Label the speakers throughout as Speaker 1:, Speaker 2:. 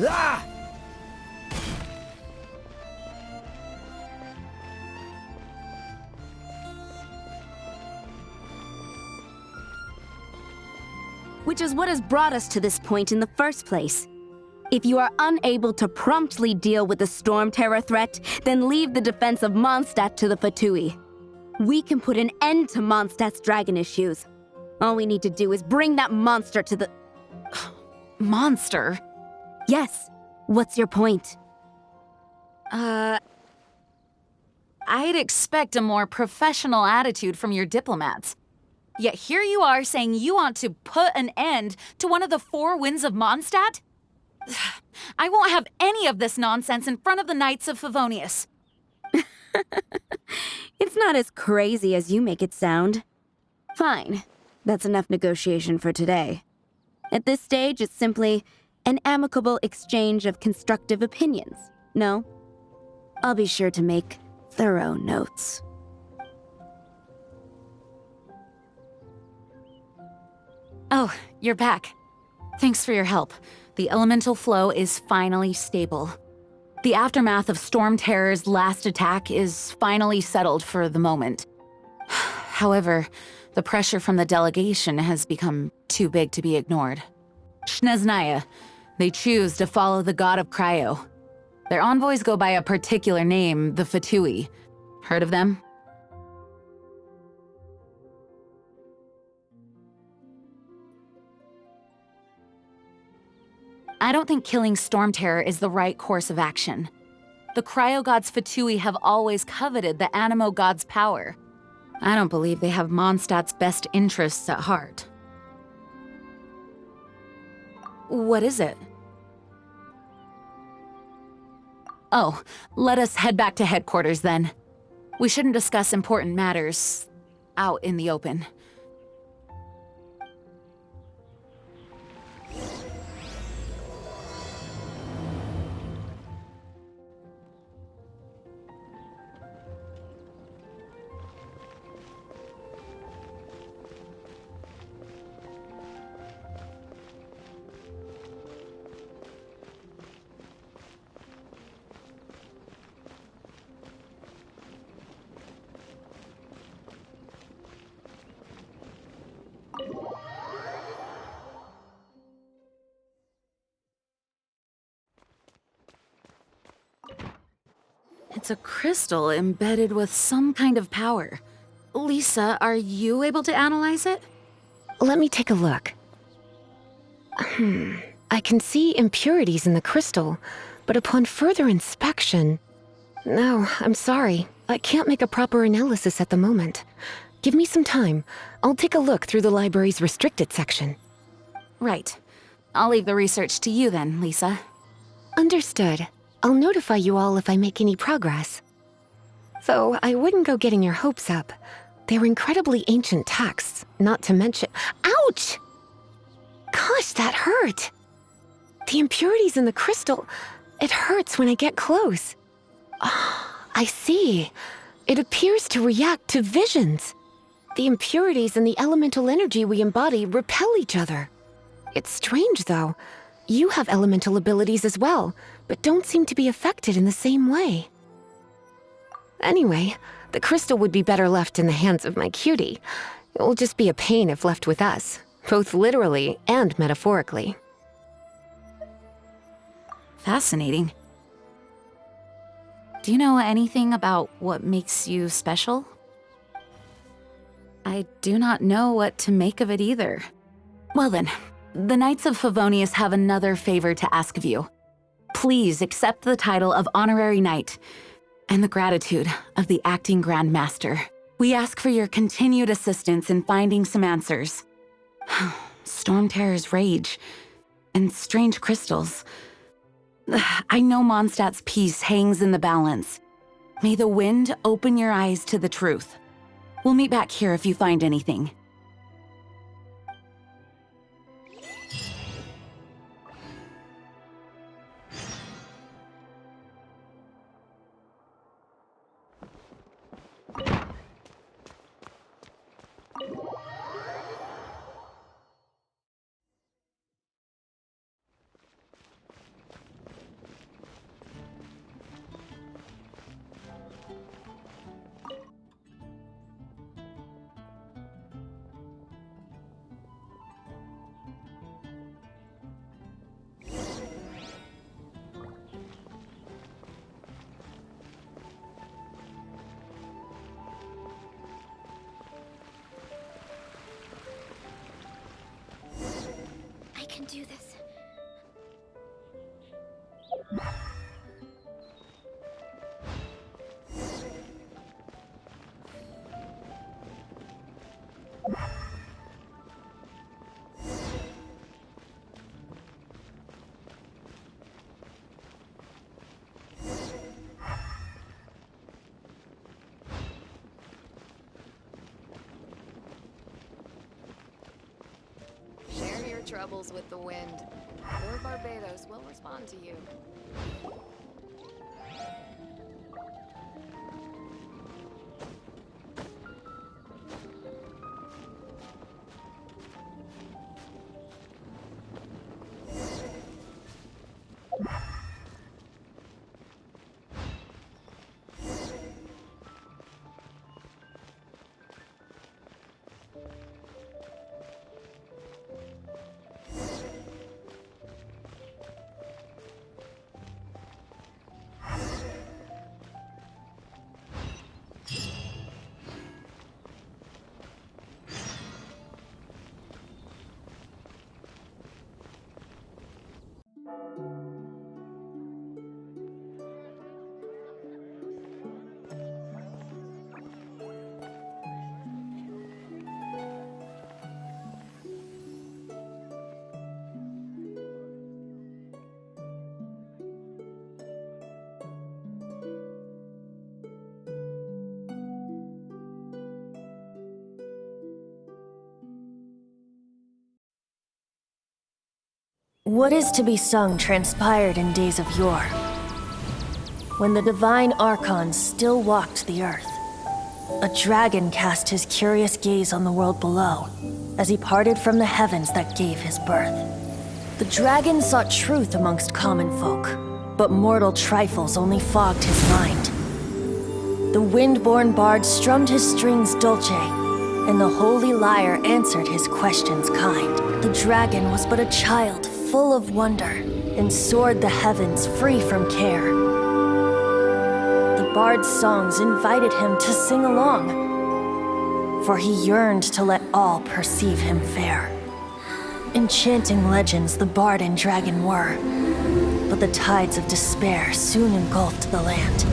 Speaker 1: Ah!
Speaker 2: Which is what has brought us to this point in the first place. If you are unable to promptly deal with the storm terror threat, then leave the defense of Mondstadt to the Fatui. We can put an end to Mondstadt's dragon issues. All we need to do is bring that monster to the...
Speaker 3: Monster?
Speaker 2: Yes. What's your point?
Speaker 3: I'd expect a more professional attitude from your diplomats. Yet here you are saying you want to put an end to one of the four winds of Mondstadt? I won't have any of this nonsense in front of the Knights of Favonius.
Speaker 2: It's not as crazy as you make it sound. Fine. That's enough negotiation for today. At this stage, it's simply an amicable exchange of constructive opinions. No? I'll be sure to make thorough notes.
Speaker 3: Oh, you're back. Thanks for your help. The elemental flow is finally stable. The aftermath of Storm Terror's last attack is finally settled for the moment. However, the pressure from the delegation has become too big to be ignored. Shneznaya, they choose to follow the god of Cryo. Their envoys go by a particular name, the Fatui. Heard of them? I don't think killing Storm Terror is the right course of action. The Cryo God's Fatui have always coveted the Animo God's power. I don't believe they have Mondstadt's best interests at heart. What is it? Oh, let us head back to headquarters then. We shouldn't discuss important matters out in the open. It's a crystal embedded with some kind of power. Lisa, are you able to analyze it?
Speaker 4: Let me take a look. I can see impurities in the crystal, but upon further inspection... No, I'm sorry. I can't make a proper analysis at the moment. Give me some time. I'll take a look through the library's restricted section.
Speaker 3: Right. I'll leave the research to you then, Lisa.
Speaker 4: Understood. I'll notify you all if I make any progress. Though I wouldn't go getting your hopes up. They're incredibly ancient texts, not to mention— Ouch! Gosh, that hurt! The impurities in the crystal— it hurts when I get close. Ah, I see. It appears to react to visions. The impurities and the elemental energy we embody repel each other. It's strange, though. You have elemental abilities as well, but don't seem to be affected in the same way. Anyway, the crystal would be better left in the hands of my cutie. It will just be a pain if left with us, both literally and metaphorically.
Speaker 3: Fascinating. Do you know anything about what makes you special? I do not know what to make of it either. Well then, the Knights of Favonius have another favor to ask of you. Please accept the title of Honorary Knight and the gratitude of the Acting Grand Master. We ask for your continued assistance in finding some answers. Storm Terror's rage and strange crystals. I know Mondstadt's peace hangs in the balance. May the wind open your eyes to the truth. We'll meet back here if you find anything.
Speaker 2: do this.
Speaker 1: Share your troubles with the wind. Lord Barbados will respond to you.
Speaker 5: What is to be sung transpired in days of yore, when the divine Archons still walked the earth. A dragon cast his curious gaze on the world below, as he parted from the heavens that gave his birth. The dragon sought truth amongst common folk, but mortal trifles only fogged his mind. The wind-born bard strummed his strings dulce, and the holy Leier answered his questions kind. The dragon was but a child, full of wonder, and soared the heavens free from care. The bard's songs invited him to sing along, for he yearned to let all perceive him fair. Enchanting legends the bard and dragon were, but the tides of despair soon engulfed the land.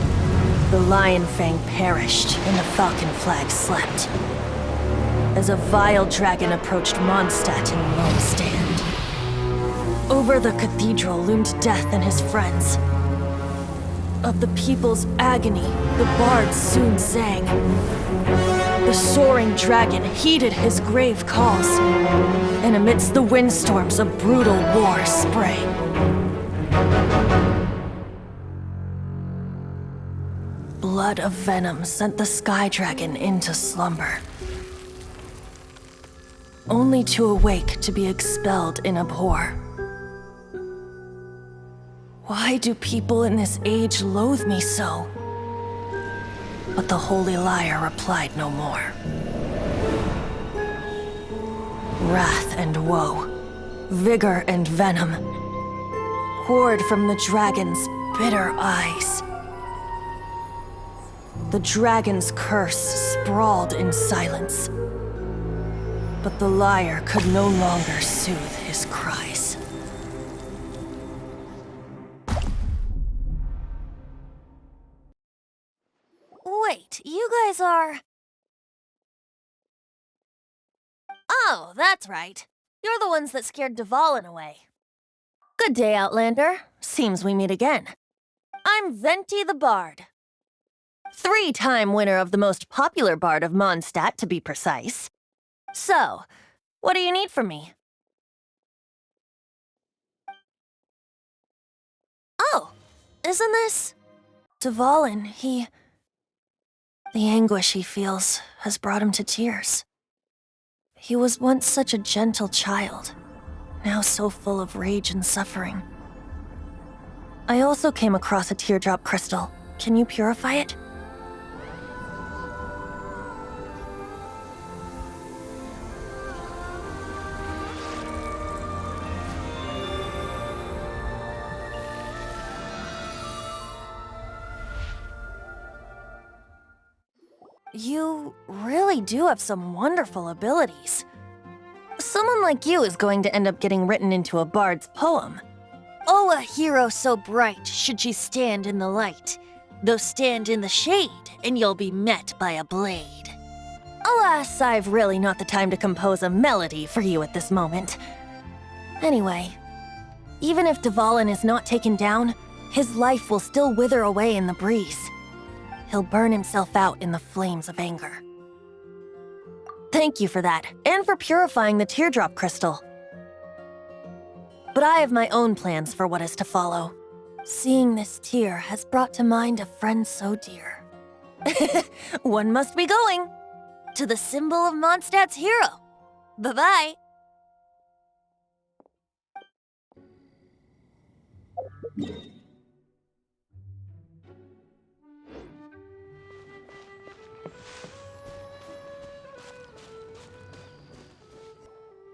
Speaker 5: The lion fang perished, and the falcon flag slept, as a vile dragon approached Mondstadt in lone stand. Over the cathedral loomed death and his friends. Of the people's agony, the bard soon sang. The soaring dragon heeded his grave calls, and amidst the windstorms a brutal war sprang. Blood of venom sent the sky dragon into slumber, only to awake to be expelled in abhor. Why do people in this age loathe me so? But the holy Leier replied no more. Wrath and woe, vigor and venom, poured from the dragon's bitter eyes. The dragon's curse sprawled in silence, but the Leier could no longer soothe his cries.
Speaker 6: Wait, you guys are... Oh, that's right. You're the ones that scared Dvalin away.
Speaker 5: Good day, Outlander. Seems we meet again.
Speaker 6: I'm Venti the Bard.
Speaker 5: 3-time winner of the most popular bard of Mondstadt, to be precise. So, what do you need from me?
Speaker 6: Oh, isn't this...
Speaker 5: Dvalin, the anguish he feels has brought him to tears. He was once such a gentle child, now so full of rage and suffering. I also came across a teardrop crystal. Can you purify it? You really do have some wonderful abilities. So Someone like you is going to end up getting written into a bard's poem. Oh, a hero so bright should she stand in the light, though stand in the shade, and you'll be met by a blade. Alas, I've really not the time to compose a melody for you at this moment. Anyway, even if Dvalin is not taken down, his life will still wither away in the breeze. He'll burn himself out in the flames of anger. Thank you for that, and for purifying the teardrop crystal. But I have my own plans for what is to follow. Seeing this tear has brought to mind a friend so dear. One must be going to the symbol of Mondstadt's hero. Bye-bye.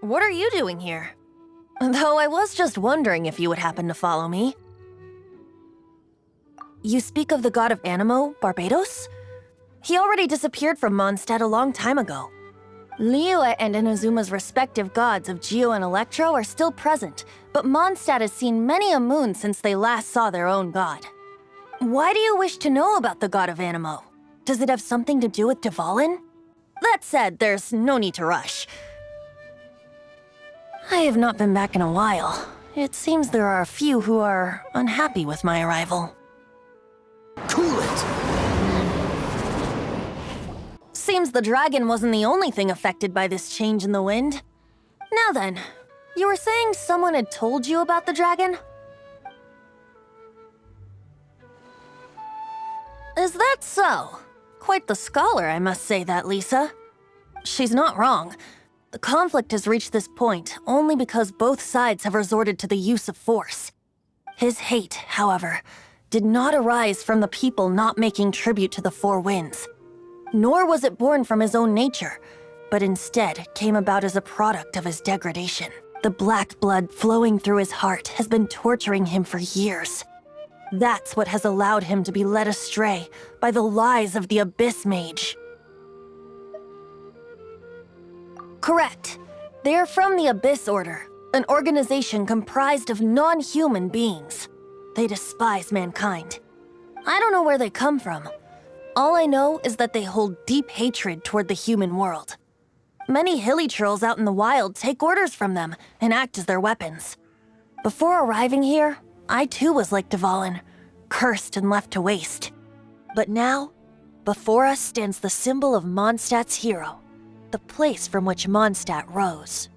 Speaker 5: What are you doing here? Though I was just wondering if you would happen to follow me. You speak of the god of Animo, Barbados? He already disappeared from Mondstadt a long time ago. Liyue and Inazuma's respective gods of Geo and Electro are still present, but Mondstadt has seen many a moon since they last saw their own god. Why do you wish to know about the god of Animo? Does it have something to do with Dvalin? That said, there's no need to rush. I have not been back in a while. It seems there are a few who are unhappy with my arrival.
Speaker 7: Cool it!
Speaker 5: Seems the dragon wasn't the only thing affected by this change in the wind. Now then, you were saying someone had told you about the dragon? Is that so? Quite the scholar, I must say that, Lisa. She's not wrong. The conflict has reached this point only because both sides have resorted to the use of force. His hate, however, did not arise from the people not making tribute to the Four Winds. Nor was it born from his own nature, but instead came about as a product of his degradation. The black blood flowing through his heart has been torturing him for years. That's what has allowed him to be led astray by the lies of the Abyss Mage. Correct. They are from the Abyss Order, an organization comprised of non-human beings. They despise mankind. I don't know where they come from. All I know is that they hold deep hatred toward the human world. Many hilly trolls out in the wild take orders from them and act as their weapons. Before arriving here, I too was like Dvalin, cursed and left to waste. But now, before us stands the symbol of Mondstadt's hero, the place from which Mondstadt rose.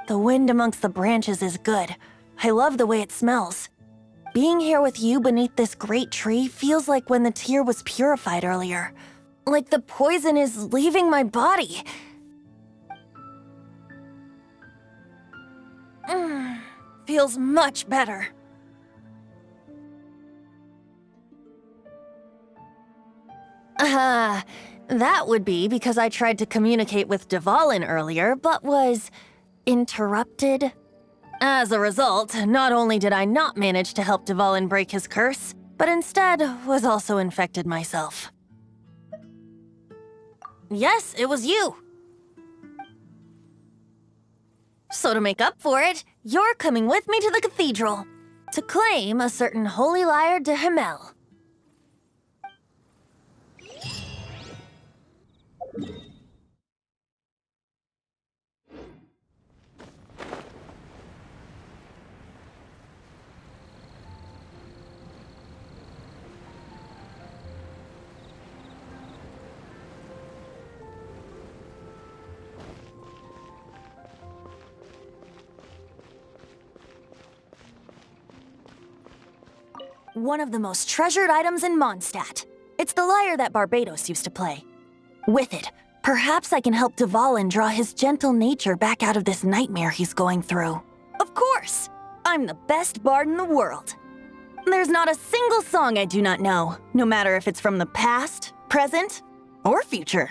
Speaker 5: The wind amongst the branches is good. I love the way it smells. Being here with you beneath this great tree feels like when the tear was purified earlier. Like the poison is leaving my body. Feels much better. That would be because I tried to communicate with Dvalin earlier, but was interrupted. As a result, not only did I not manage to help Dvalin break his curse, but instead was also infected myself. Yes, it was you. So to make up for it, you're coming with me to the cathedral to claim a certain holy Leier de Himmel. One of the most treasured items in Mondstadt. It's the lyre that Barbados used to play. With it, perhaps I can help Dvalin draw his gentle nature back out of this nightmare he's going through. Of course! I'm the best bard in the world. There's not a single song I do not know, no matter if it's from the past, present, or future.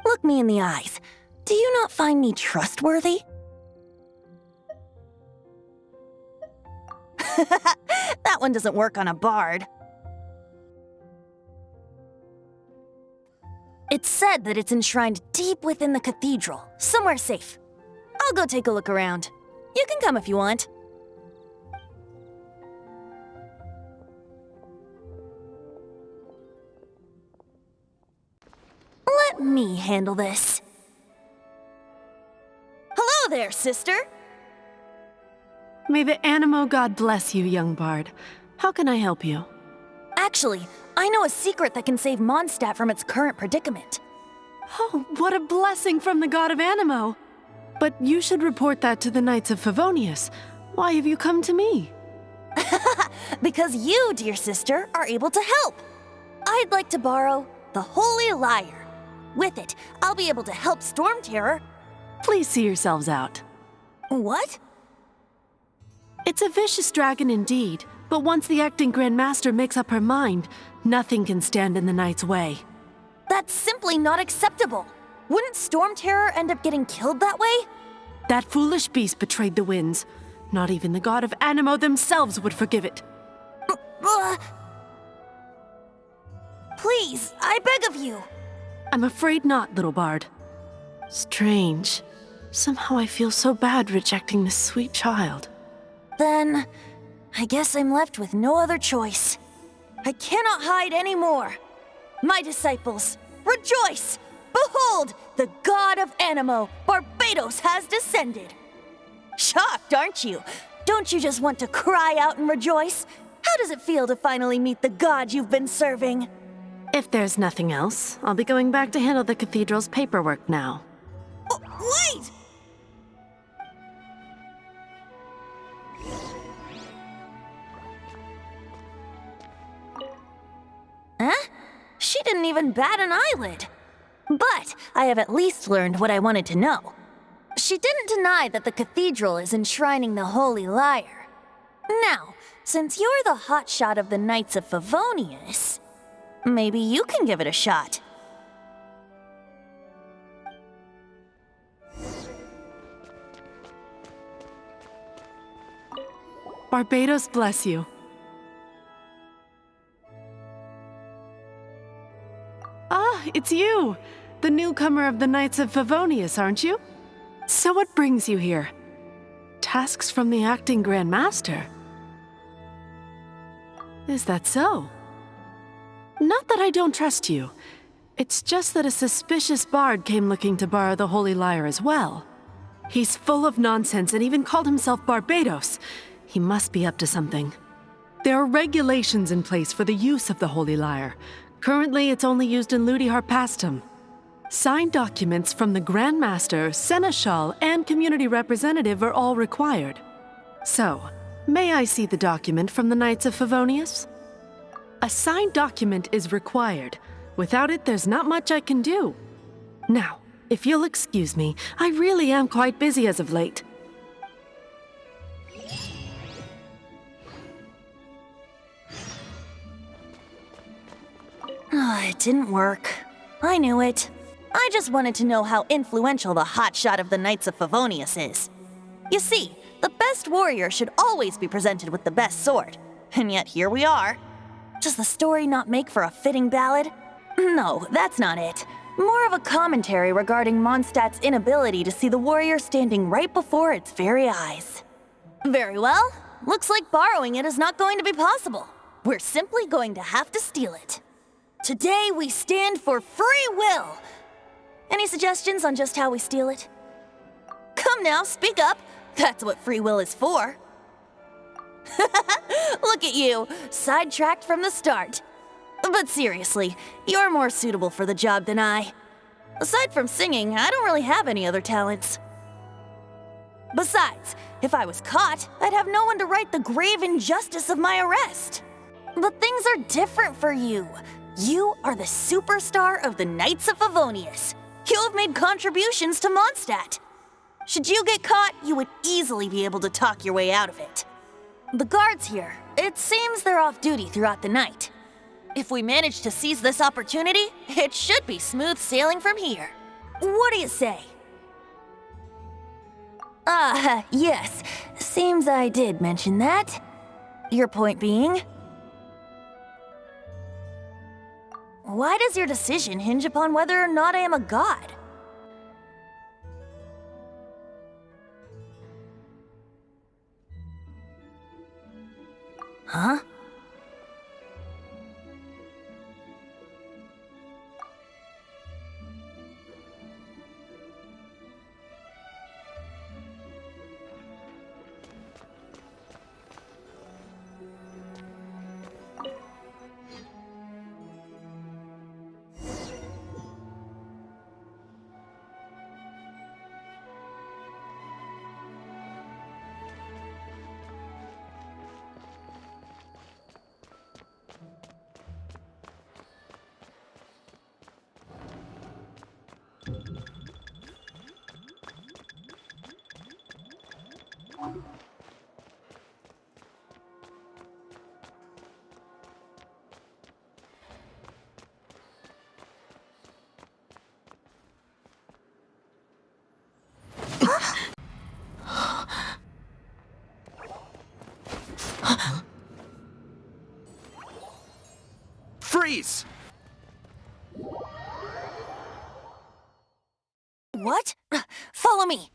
Speaker 5: Look me in the eyes. Do you not find me trustworthy? That one doesn't work on a bard. It's said that it's enshrined deep within the cathedral, somewhere safe. I'll go take a look around. You can come if you want. Let me handle this. Hello there, sister!
Speaker 8: May the Animo God bless you, young bard. How can I help you?
Speaker 5: Actually, I know a secret that can save Mondstadt from its current predicament.
Speaker 8: Oh, what a blessing from the god of Animo! But you should report that to the Knights of Favonius. Why have you come to me?
Speaker 5: Because you, dear sister, are able to help. I'd like to borrow the Holy Leier. With it, I'll be able to help Storm Terror.
Speaker 8: Please see yourselves out.
Speaker 5: What?
Speaker 8: It's a vicious dragon indeed, but once the acting Grand Master makes up her mind, nothing can stand in the Knight's way.
Speaker 5: That's simply not acceptable. Wouldn't Storm Terror end up getting killed that way?
Speaker 8: That foolish beast betrayed the winds. Not even the god of Animo themselves would forgive it.
Speaker 5: Please, I beg of you.
Speaker 8: I'm afraid not, little bard. Strange. Somehow I feel so bad rejecting this sweet child.
Speaker 5: Then, I guess I'm left with no other choice. I cannot hide anymore. My disciples, rejoice! Behold, the god of Animo, Barbados, has descended. Shocked, aren't you? Don't you just want to cry out and rejoice? How does it feel to finally meet the god you've been serving?
Speaker 8: If there's nothing else, I'll be going back to handle the cathedral's paperwork now.
Speaker 5: Oh, wait! Huh? She didn't even bat an eyelid. But I have at least learned what I wanted to know. She didn't deny that the cathedral is enshrining the Holy Leier. Now, since you're the hotshot of the Knights of Favonius, maybe you can give it a shot.
Speaker 8: Barbados bless you. Ah, it's you! The newcomer of the Knights of Favonius, aren't you? So what brings you here? Tasks from the acting Grand Master? Is that so? Not that I don't trust you. It's just that a suspicious bard came looking to borrow the Holy Leier as well. He's full of nonsense and even called himself Barbados. He must be up to something. There are regulations in place for the use of the Holy Leier. Currently, it's only used in Ludi Harpastum. Signed documents from the Grand Master, Seneschal, and community representative are all required. So, may I see the document from the Knights of Favonius? A signed document is required. Without it, there's not much I can do. Now, if you'll excuse me, I really am quite busy as of late.
Speaker 5: It didn't work. I knew it. I just wanted to know how influential the hotshot of the Knights of Favonius is. You see, the best warrior should always be presented with the best sword. And yet here we are. Does the story not make for a fitting ballad? No, that's not it. More of a commentary regarding Mondstadt's inability to see the warrior standing right before its very eyes. Very well. Looks like borrowing it is not going to be possible. We're simply going to have to steal it. Today we stand for free will. Any suggestions on just how we steal it? Come now, speak up. That's what free will is for. Look at you, sidetracked from the start. But seriously, you're more suitable for the job than I. Aside from singing, I don't really have any other talents. Besides, if I was caught, I'd have no one to right the grave injustice of my arrest. But things are different for you. You are the superstar of the Knights of Favonius. You have made contributions to Mondstadt. Should you get caught, you would easily be able to talk your way out of it. The guards here, it seems they're off duty throughout the night. If we manage to seize this opportunity, it should be smooth sailing from here. What do you say? Yes. Seems I did mention that. Your point being? Why does your decision hinge upon whether or not I am a god? Huh?
Speaker 7: Freeze!
Speaker 6: What? Follow me.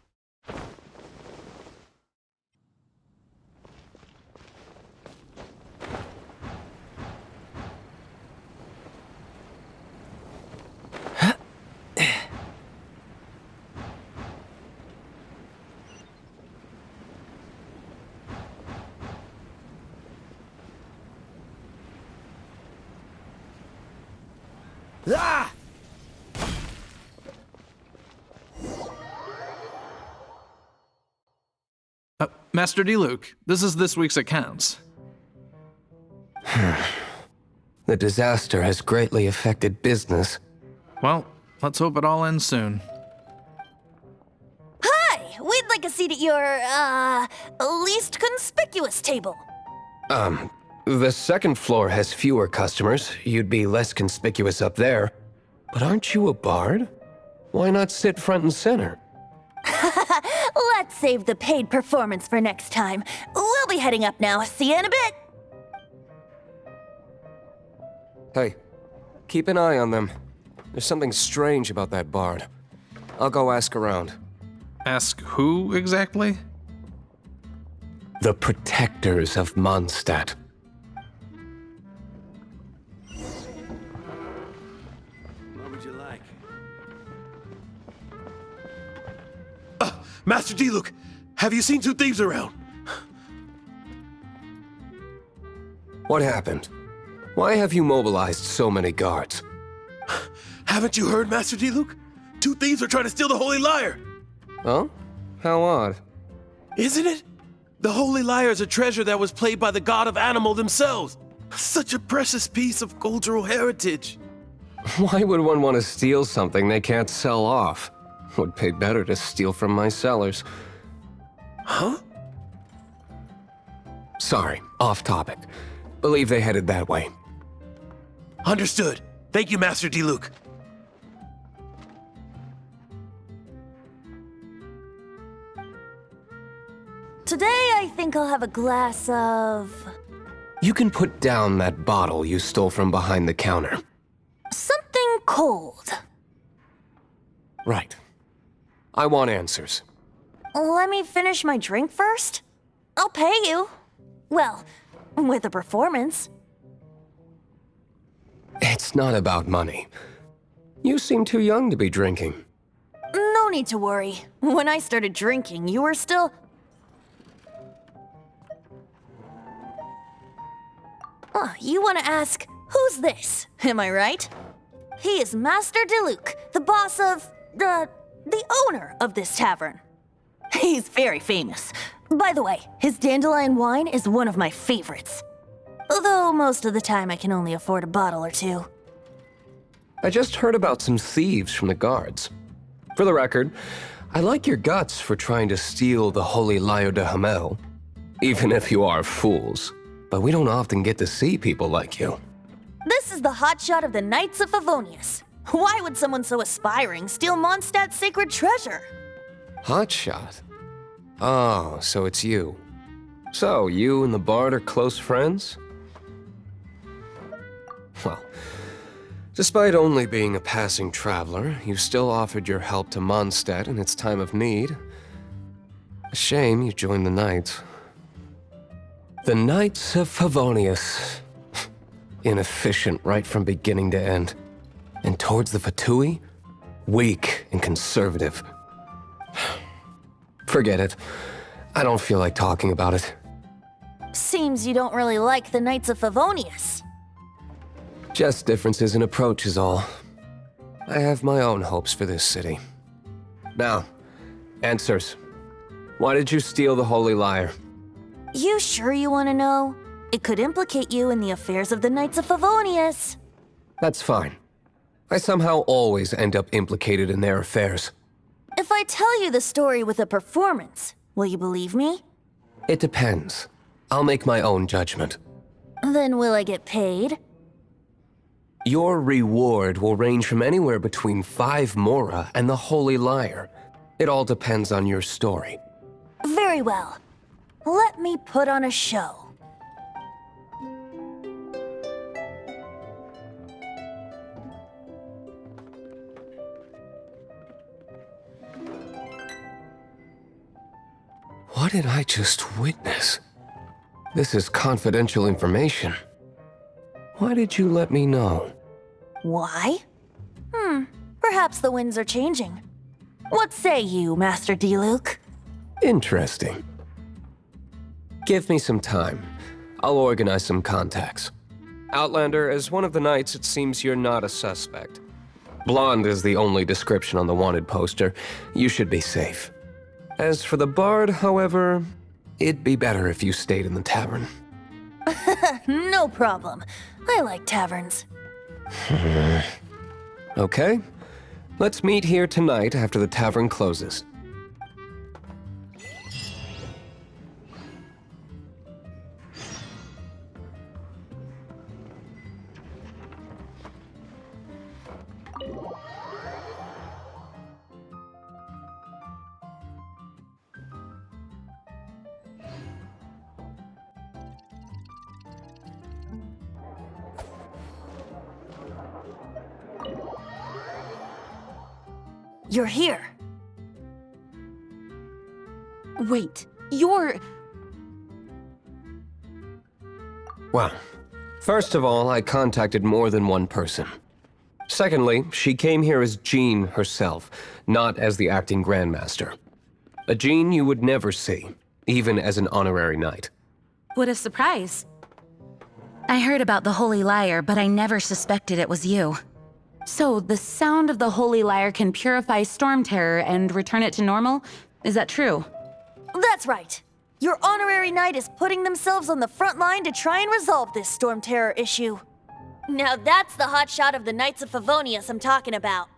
Speaker 7: Ah!
Speaker 9: Master Diluc, this is this week's accounts.
Speaker 10: The disaster has greatly affected business.
Speaker 9: Well, let's hope it all ends soon.
Speaker 6: Hi! We'd like a seat at your, least conspicuous table.
Speaker 10: The second floor has fewer customers. You'd be less conspicuous up there. But aren't you a bard? Why not sit front and center?
Speaker 6: Let's save the paid performance for next time. We'll be heading up now. See you in a bit.
Speaker 10: Hey, keep an eye on them. There's something strange about that bard. I'll go ask around.
Speaker 9: Ask who exactly?
Speaker 10: The protectors of Mondstadt.
Speaker 7: What would you like? Master Diluc, have you seen two thieves around?
Speaker 10: What happened? Why have you mobilized so many guards?
Speaker 7: Haven't you heard, Master Diluc? Two thieves are trying to steal the Holy Leier.
Speaker 10: Oh? How odd.
Speaker 7: Isn't it? The Holy Leier is a treasure that was played by the god of animal themselves. Such a precious piece of cultural heritage.
Speaker 10: Why would one want to steal something they can't sell off? Would pay better to steal from my cellars.
Speaker 7: Huh?
Speaker 10: Sorry, off topic. Believe they headed that way.
Speaker 7: Understood. Thank you, Master Diluc.
Speaker 6: Today, I think I'll have a glass of...
Speaker 10: You can put down that bottle you stole from behind the counter.
Speaker 6: something cold.
Speaker 10: Right. I want answers.
Speaker 6: Let me finish my drink first. I'll pay you. Well, with a performance.
Speaker 10: It's not about money. You seem too young to be drinking.
Speaker 6: No need to worry. When I started drinking, you were still... Oh, you want to ask, who's this? Am I right? He is Master Diluc, the boss of... the owner of this tavern. He's very famous. By the way, his dandelion wine is one of my favorites. Although most of the time I can only afford a bottle or two.
Speaker 10: I just heard about some thieves from the guards. For the record, I like your guts for trying to steal the holy Leier de Himmel. Even if you are fools. But we don't often get to see people like you.
Speaker 6: This is the hotshot of the Knights of Favonius. Why would someone so aspiring steal Mondstadt's sacred treasure?
Speaker 10: Hotshot? Oh, so it's you. So, you and the Bard are close friends? Well, despite only being a passing traveler, you still offered your help to Mondstadt in its time of need. A shame you joined the Knights. The Knights of Favonius. Inefficient right from beginning to end. And towards the Fatui, weak and conservative. Forget it. I don't feel like talking about it.
Speaker 6: Seems you don't really like the Knights of Favonius.
Speaker 10: Just differences in approach is all. I have my own hopes for this city. Now, answers. Why did you steal the Holy Lyre?
Speaker 6: You sure you want to know? It could implicate you in the affairs of the Knights of Favonius.
Speaker 10: That's fine. I somehow always end up implicated in their affairs.
Speaker 6: If I tell you the story with a performance, will you believe me?
Speaker 10: It depends. I'll make my own judgment.
Speaker 6: Then will I get paid?
Speaker 10: Your reward will range from anywhere between 5 mora and the Holy Lyre. It all depends on your story.
Speaker 6: Very well. Let me put on a show.
Speaker 10: What did I just witness? This is confidential information. Why did you let me know?
Speaker 6: Why? Perhaps the winds are changing. What say you, Master Diluc?
Speaker 10: Interesting. Give me some time. I'll organize some contacts. Outlander, as one of the knights, it seems you're not a suspect. Blonde is the only description on the wanted poster. You should be safe. As for the bard, however, it'd be better if you stayed in the tavern.
Speaker 6: No problem. I like taverns.
Speaker 10: Okay. Let's meet here tonight after the tavern closes.
Speaker 6: You're here.
Speaker 2: Wait, you're...
Speaker 10: Well, first of all, I contacted more than one person. Secondly, she came here as Jean herself, not as the acting Grandmaster. A Jean you would never see, even as an honorary knight.
Speaker 3: What a surprise. I heard about the Holy Lyre, but I never suspected it was you. So, the sound of the Holy Lyre can purify storm terror and return it to normal? Is that true?
Speaker 6: That's right. Your honorary knight is putting themselves on the front line to try and resolve this storm terror issue. Now that's the hotshot of the Knights of Favonius I'm talking about.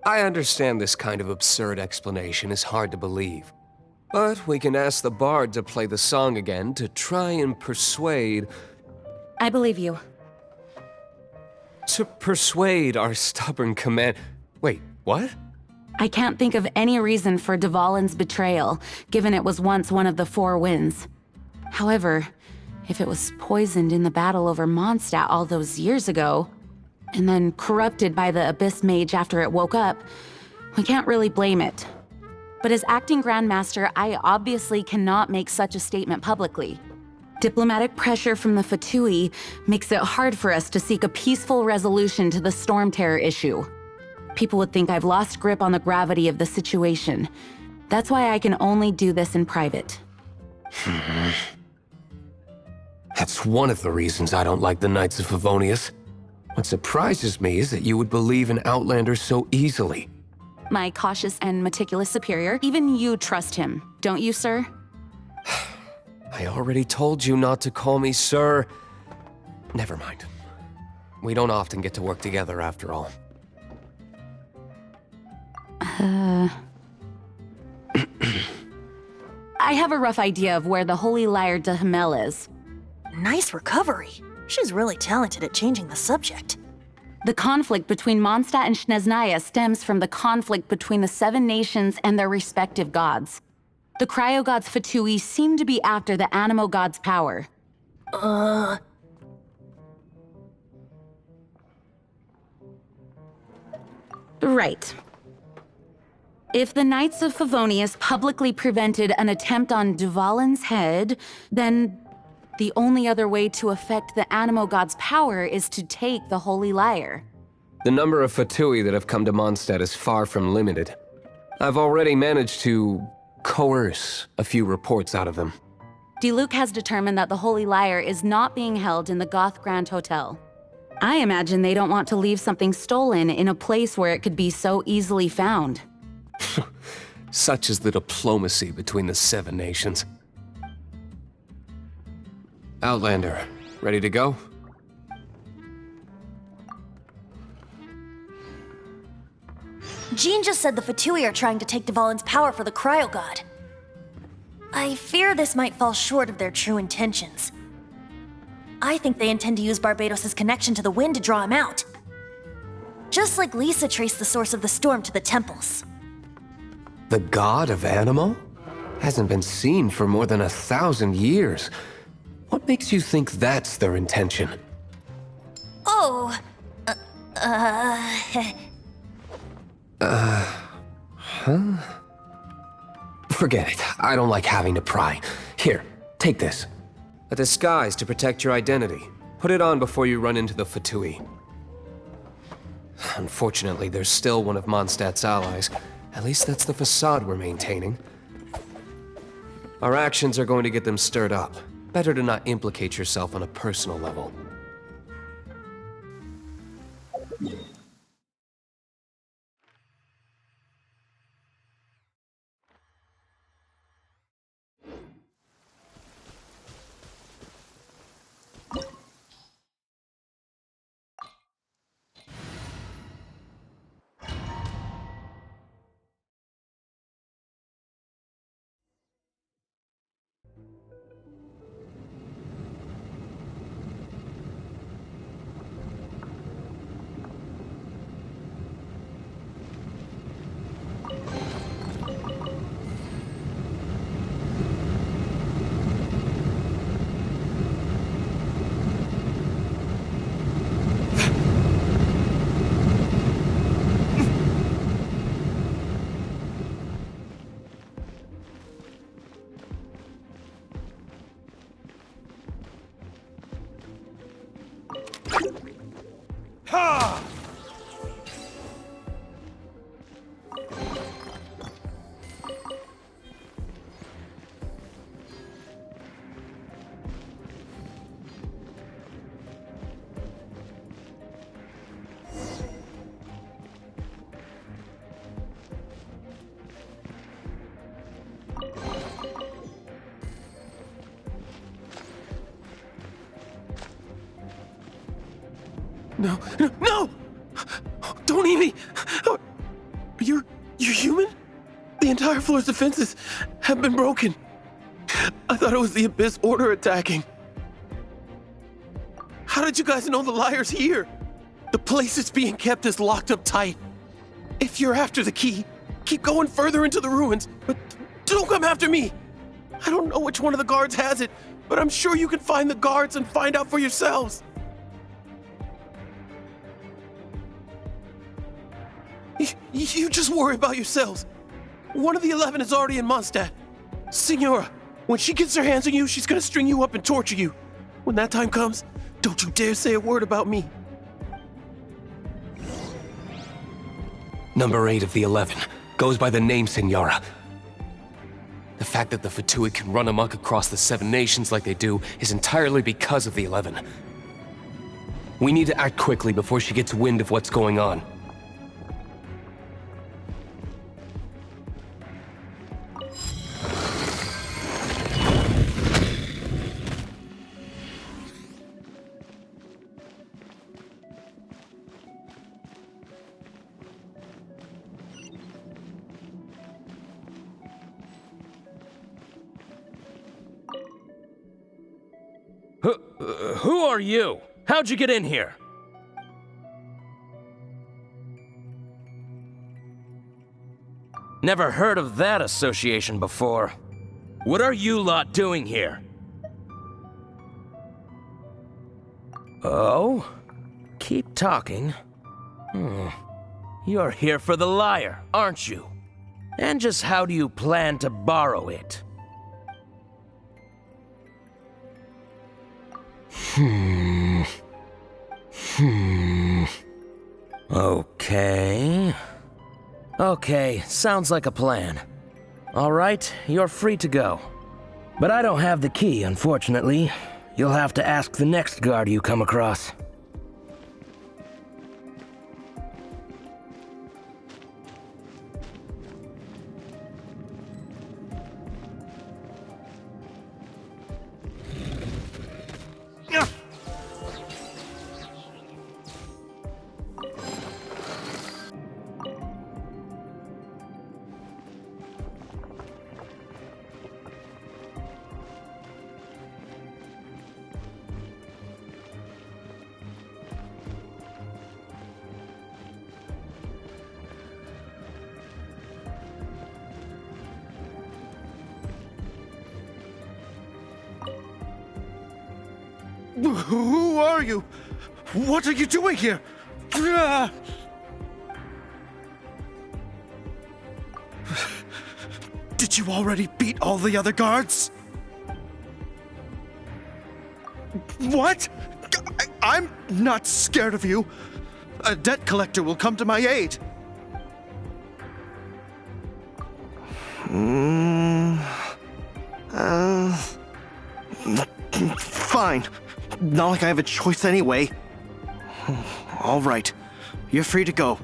Speaker 10: I understand this kind of absurd explanation is hard to believe. But we can ask the bard to play the song again to try and persuade...
Speaker 3: I believe you.
Speaker 10: To persuade our stubborn command... Wait, what?
Speaker 3: I can't think of any reason for Dvalin's betrayal, given it was once one of the 4 winds. However, if it was poisoned in the battle over Mondstadt all those years ago, and then corrupted by the Abyss Mage after it woke up, we can't really blame it. But as acting Grandmaster, I obviously cannot make such a statement publicly. Diplomatic pressure from the Fatui makes it hard for us to seek a peaceful resolution to the storm terror issue. People would think I've lost grip on the gravity of the situation. That's why I can only do this in private.
Speaker 10: That's one of the reasons I don't like the Knights of Favonius. What surprises me is that you would believe in Outlander so easily.
Speaker 3: My cautious and meticulous superior, even you trust him, don't you, sir?
Speaker 10: I already told you not to call me sir. Never mind. We don't often get to work together after all.
Speaker 3: I have a rough idea of where the Holy Lyre de Himmel is.
Speaker 6: Nice recovery. She's really talented at changing the subject.
Speaker 3: The conflict between Mondstadt and Snezhnaya stems from the conflict between the 7 nations and their respective gods. The cryo-gods Fatui seem to be after the animo god's power. Right. If the Knights of Favonius publicly prevented an attempt on Dvalin's head, then The only other way to affect the Animo God's power is to take the Holy Leier.
Speaker 10: The number of Fatui that have come to Mondstadt is far from limited. I've already managed to coerce a few reports out of them.
Speaker 3: Diluc has determined that the Holy Leier is not being held in the Goth Grand Hotel. I imagine they don't want to leave something stolen in a place where it could be so easily found.
Speaker 10: Such is the diplomacy between the 7 nations. Outlander, ready to go?
Speaker 6: Jean just said the Fatui are trying to take Dvalin's power for the Cryo God. I fear this might fall short of their true intentions. I think they intend to use Barbados' connection to the wind to draw him out. Just like Lisa traced the source of the storm to the temples.
Speaker 10: The god of Animo? Hasn't been seen for more than 1,000 years. What makes you think that's their intention?
Speaker 6: Oh,
Speaker 10: Forget it. I don't like having to pry. Here, take this. A disguise to protect your identity. Put it on before you run into the Fatui. Unfortunately, there's still one of Mondstadt's allies. At least that's the facade we're maintaining. Our actions are going to get them stirred up. Better to not implicate yourself on a personal level.
Speaker 7: No, no, no! Don't eat me! You're human? The entire floor's defenses have been broken. I thought it was the Abyss Order attacking. How did you guys know the Leier's here? The place it's being kept is locked up tight. If you're after the key, keep going further into the ruins, but don't come after me. I don't know which one of the guards has it, but I'm sure you can find the guards and find out for yourselves. You just worry about yourselves. One of the 11 is already in Mondstadt. Signora, when she gets her hands on you, she's gonna string you up and torture you. When that time comes, don't you dare say a word about me.
Speaker 10: Number 8 of the 11 goes by the name Signora. The fact that the Fatui can run amok across the 7 nations like they do is entirely because of the 11. We need to act quickly before she gets wind of what's going on.
Speaker 11: Who are you? How'd you get in here? Never heard of that association before. What are you lot doing here? Oh? Keep talking. You're here for the Leier, aren't you? And just how do you plan to borrow it? Okay, sounds like a plan. All right, you're free to go. But I don't have the key, unfortunately. You'll have to ask the next guard you come across.
Speaker 12: Who are you? What are you doing here? Did you already beat all the other guards? What? I'm not scared of you. A debt collector will come to my aid. Fine. Not like I have a choice anyway. All right. You're free to go.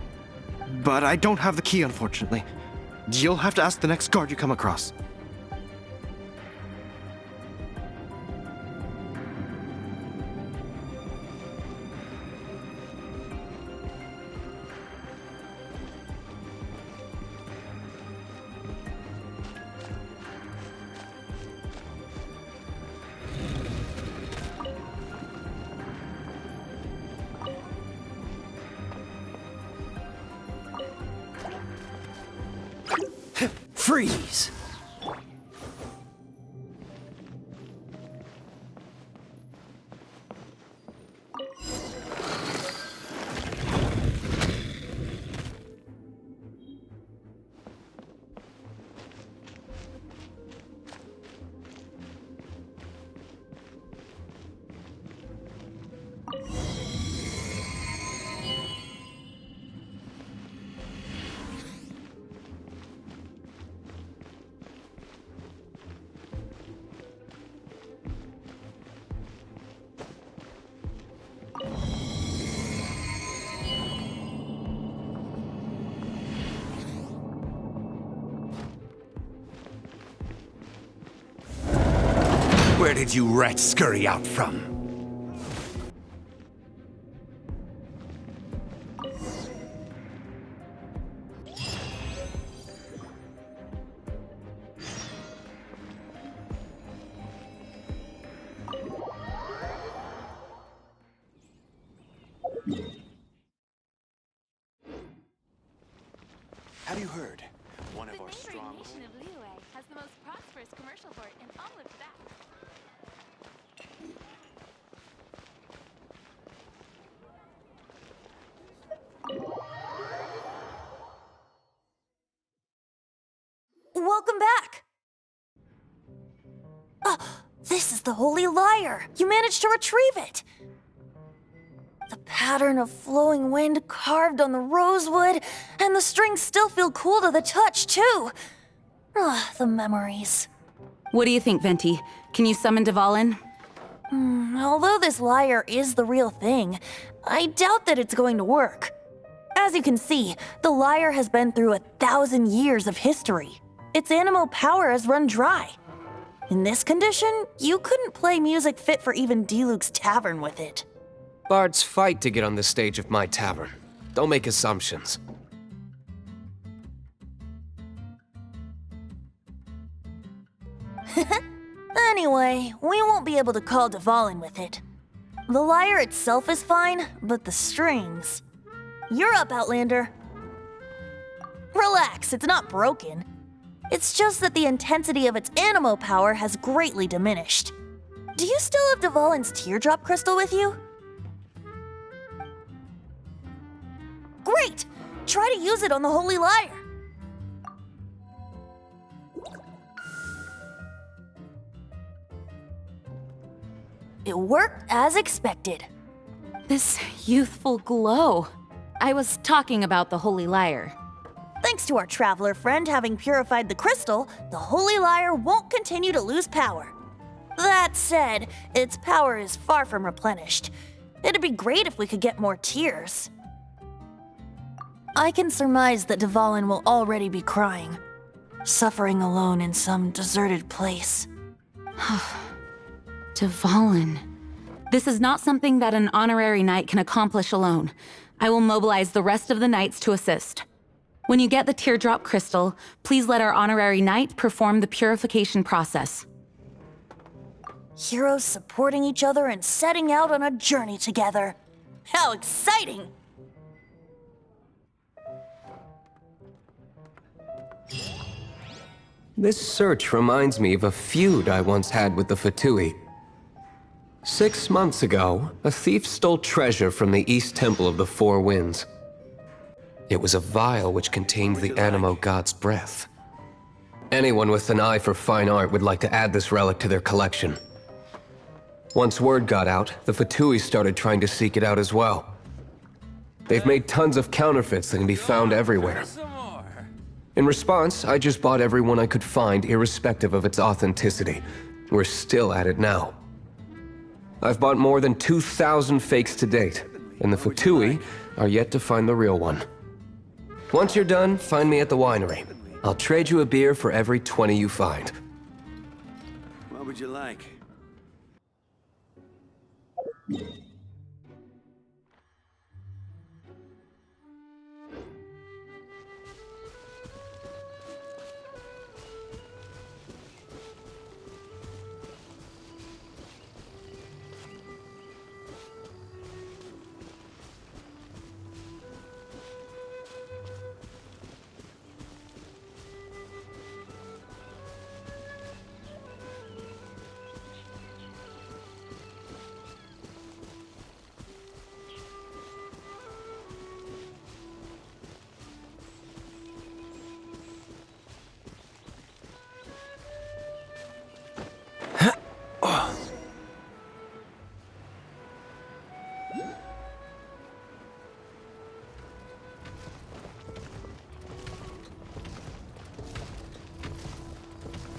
Speaker 12: But I don't have the key, unfortunately. You'll have to ask the next guard you come across.
Speaker 7: Freeze!
Speaker 13: Where did you rats scurry out from?
Speaker 12: Have you heard? One of our strong...
Speaker 1: nation of Liyue has the most prosperous commercial port in all of that.
Speaker 6: Welcome back! This is the Holy Leier! You managed to retrieve it! The pattern of flowing wind carved on the rosewood, and the strings still feel cool to the touch, too! The memories.
Speaker 3: What do you think, Venti? Can you summon Dvalin?
Speaker 6: Although this Leier is the real thing, I doubt that it's going to work. As you can see, the Leier has been through 1,000 years of history. Its animal power has run dry. In this condition, you couldn't play music fit for even Dilucs Taverne with it.
Speaker 10: Bards fight to get on the stage of my tavern. Don't make assumptions.
Speaker 6: Anyway, we won't be able to call Dvalin with it. The Leier itself is fine, but the strings... You're up, Outlander. Relax, it's not broken. It's just that the intensity of its animo power has greatly diminished. Do you still have Dvalin's teardrop crystal with you? Great! Try to use it on the Holy Leier. It worked as expected.
Speaker 3: This youthful glow. I was talking about the Holy Leier.
Speaker 6: Thanks to our traveler friend having purified the crystal, the Holy Leier won't continue to lose power. That said, its power is far from replenished. It'd be great if we could get more tears. I can surmise that Dvalin will already be crying, suffering alone in some deserted place.
Speaker 3: Dvalin. This is not something that an honorary knight can accomplish alone. I will mobilize the rest of the knights to assist. When you get the teardrop crystal, please let our honorary knight perform the purification process.
Speaker 6: Heroes supporting each other and setting out on a journey together. How exciting!
Speaker 10: This search reminds me of a feud I once had with the Fatui. 6 months ago, a thief stole treasure from the East Temple of the Four Winds. It was a vial which contained the Animo God's breath. Anyone with an eye for fine art would like to add this relic to their collection. Once word got out, the Fatui started trying to seek it out as well. They've made tons of counterfeits that can be found everywhere. In response, I just bought everyone I could find, irrespective of its authenticity. We're still at it now. I've bought more than 2,000 fakes to date, and the Fatui are yet to find the real one. Once you're done, find me at the winery. I'll trade you a beer for every 20 you find.
Speaker 14: What would you like?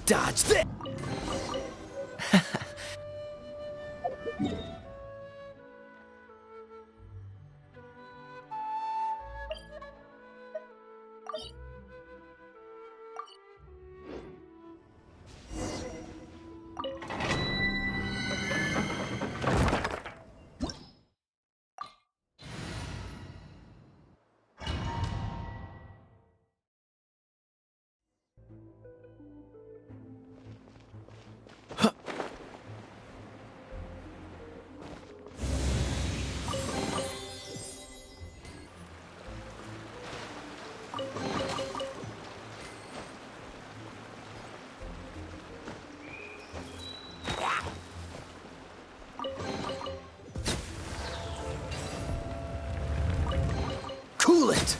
Speaker 11: Dodge this!
Speaker 14: Cool it!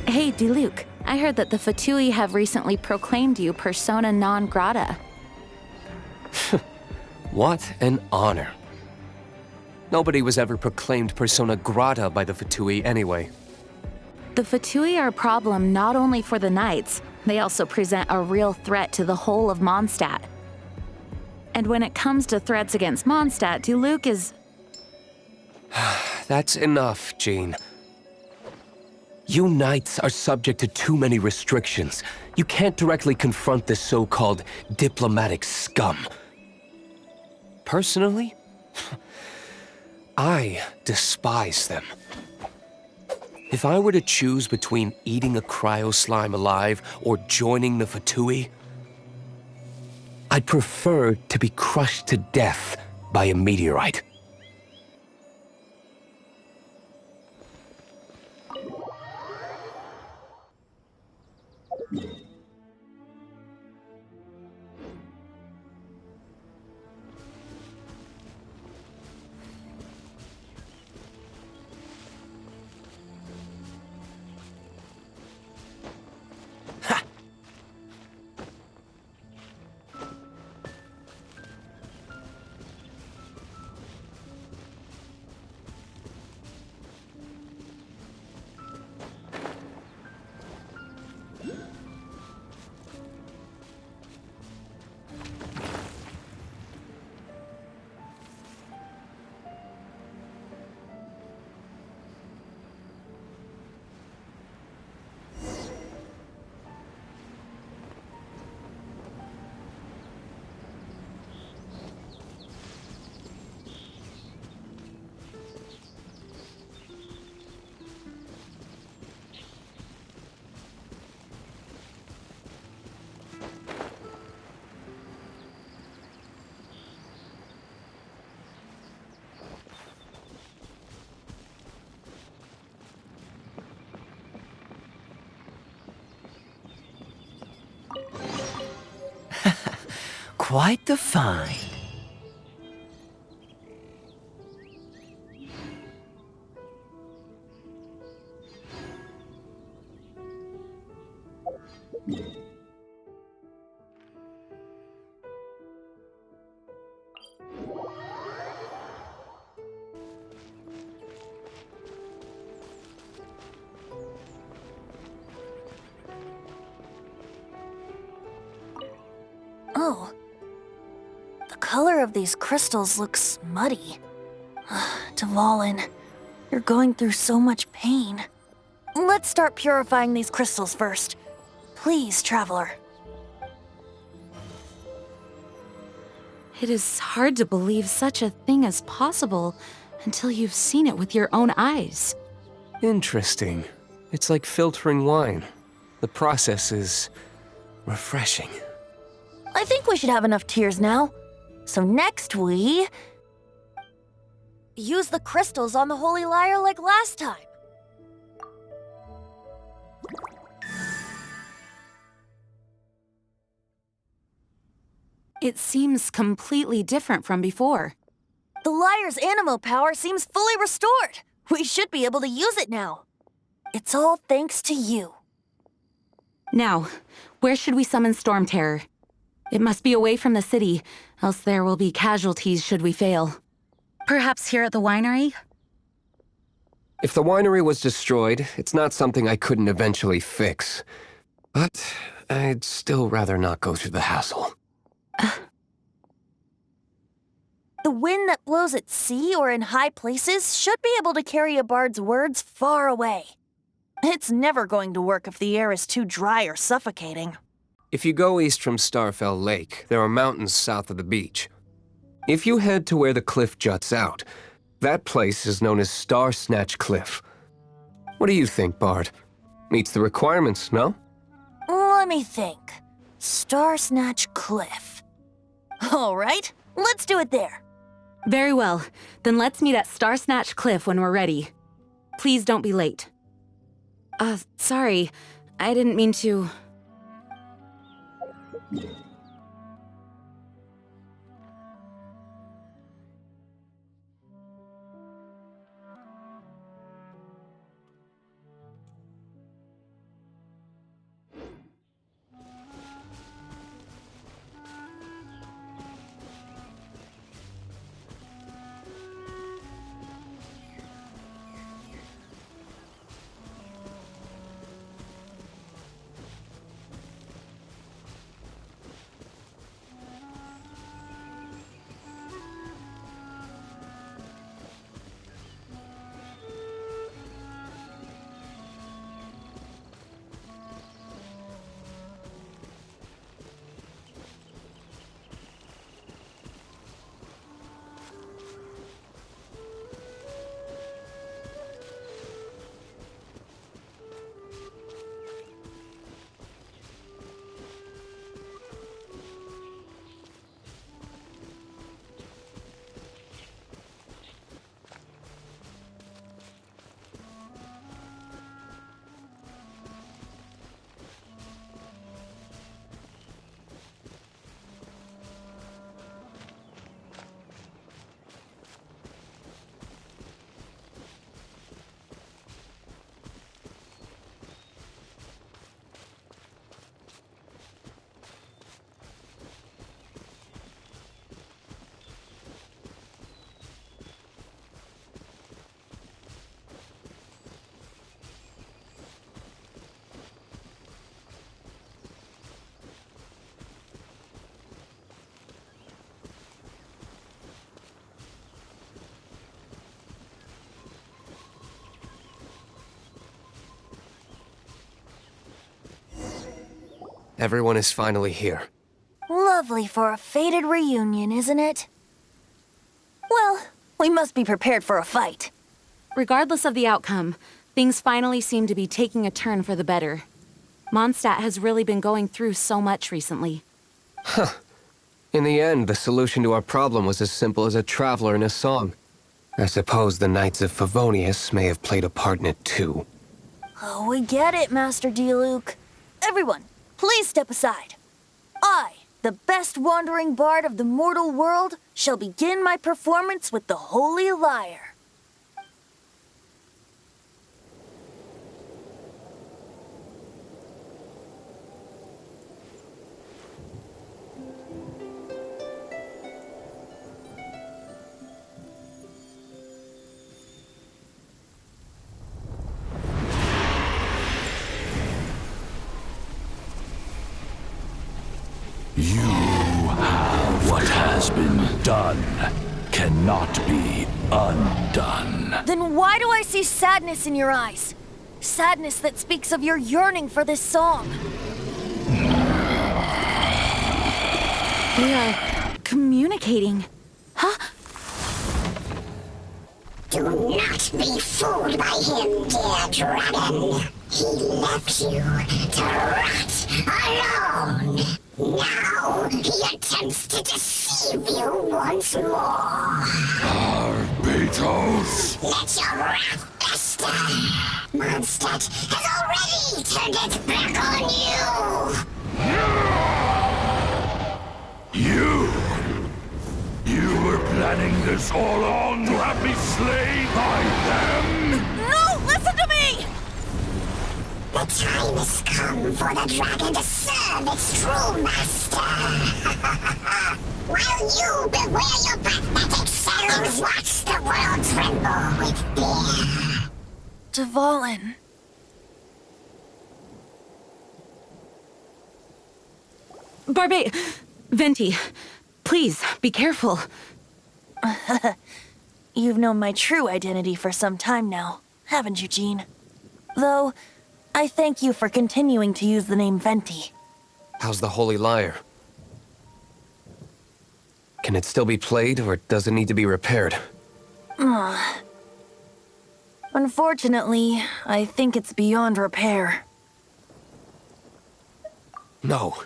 Speaker 3: Hey, Diluc. I heard that the Fatui have recently proclaimed you persona non grata.
Speaker 10: What an honor. Nobody was ever proclaimed persona grata by the Fatui anyway.
Speaker 3: The Fatui are a problem not only for the knights, they also present a real threat to the whole of Mondstadt. And when it comes to threats against Mondstadt, Dilucs is...
Speaker 10: That's enough, Jean. You knights are subject to too many restrictions. You can't directly confront this so-called diplomatic scum. Personally, I despise them. If I were to choose between eating a cryo-slime alive or joining the Fatui, I'd prefer to be crushed to death by a meteorite.
Speaker 15: Quite the find.
Speaker 6: Oh. The color of these crystals looks muddy. Dvalin, you're going through so much pain. Let's start purifying these crystals first. Please, traveler.
Speaker 3: It is hard to believe such a thing is possible until you've seen it with your own eyes.
Speaker 10: Interesting. It's like filtering wine. The process is refreshing.
Speaker 6: I think we should have enough tears now. So next we... use the crystals on the Holy Leier like last time.
Speaker 3: It seems completely different from before.
Speaker 6: The Leier's animo power seems fully restored. We should be able to use it now. It's all thanks to you.
Speaker 3: Now, where should we summon Storm Terror? It must be away from the city, else there will be casualties should we fail. Perhaps here at the winery?
Speaker 10: If the winery was destroyed, it's not something I couldn't eventually fix. But I'd still rather not go through the hassle.
Speaker 6: The wind that blows at sea or in high places should be able to carry a bard's words far away. It's never going to work if the air is too dry or suffocating.
Speaker 10: If you go east from Starfell Lake, there are mountains south of the beach. If you head to where the cliff juts out, that place is known as Star Snatch Cliff. What do you think, Bard? Meets the requirements, no?
Speaker 6: Let me think. Star Snatch Cliff. All right, let's do it there.
Speaker 3: Very well. Then let's meet at Star Snatch Cliff when we're ready. Please don't be late. Sorry. I didn't mean to...
Speaker 10: Everyone is finally here.
Speaker 6: Lovely for a fated reunion, isn't it? Well, we must be prepared for a fight.
Speaker 3: Regardless of the outcome, things finally seem to be taking a turn for the better. Mondstadt has really been going through so much recently.
Speaker 10: Huh. In the end, the solution to our problem was as simple as a traveler in a song. I suppose the Knights of Favonius may have played a part in it too.
Speaker 6: Oh, we get it, Master Diluc. Everyone, please step aside. I, the best wandering bard of the mortal world, shall begin my performance with the Holy Leier.
Speaker 13: What has been done cannot be undone.
Speaker 6: Then why do I see sadness in your eyes? Sadness that speaks of your yearning for this song.
Speaker 3: We are communicating. Huh?
Speaker 16: Do not be fooled by him, dear dragon. He left you to rot alone. Now he attempts to deceive you once more.
Speaker 13: Barbatos!
Speaker 16: Let your wrath fester. Mondstadt has already turned its back on you.
Speaker 13: You were planning this all along to have me slain by them?
Speaker 6: No, listen to me!
Speaker 16: The time has come for the dragon to serve its true master. While you beware your pathetic selves, watch the world tremble with fear.
Speaker 6: Dvalin.
Speaker 3: Venti, please, be careful.
Speaker 6: You've known my true identity for some time now, haven't you, Jean? Though, I thank you for continuing to use the name Venti.
Speaker 10: How's the Holy Leier? Can it still be played, or does it need to be repaired?
Speaker 6: Unfortunately, I think it's beyond repair.
Speaker 10: No.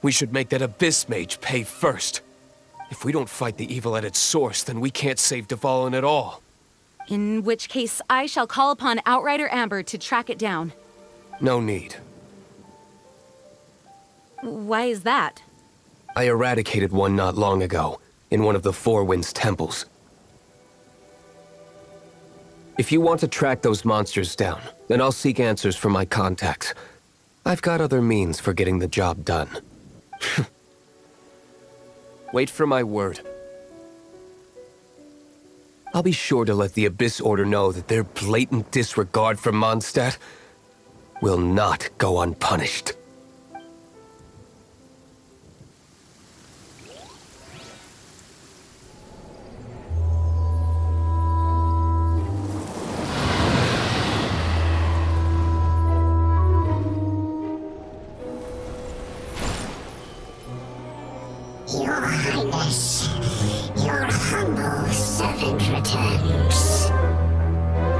Speaker 10: We should make that Abyss Mage pay first. If we don't fight the evil at its source, then we can't save Dvalin at all.
Speaker 3: In which case, I shall call upon Outrider Amber to track it down.
Speaker 10: No need.
Speaker 3: Why is that?
Speaker 10: I eradicated one not long ago, in one of the Four Winds temples. If you want to track those monsters down, then I'll seek answers from my contacts. I've got other means for getting the job done. Wait for my word. I'll be sure to let the Abyss Order know that their blatant disregard for Mondstadt will not go unpunished.
Speaker 16: Your Highness, your humble servant returns.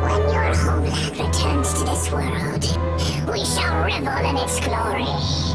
Speaker 16: When your homeland returns to this world, we shall revel in its glory.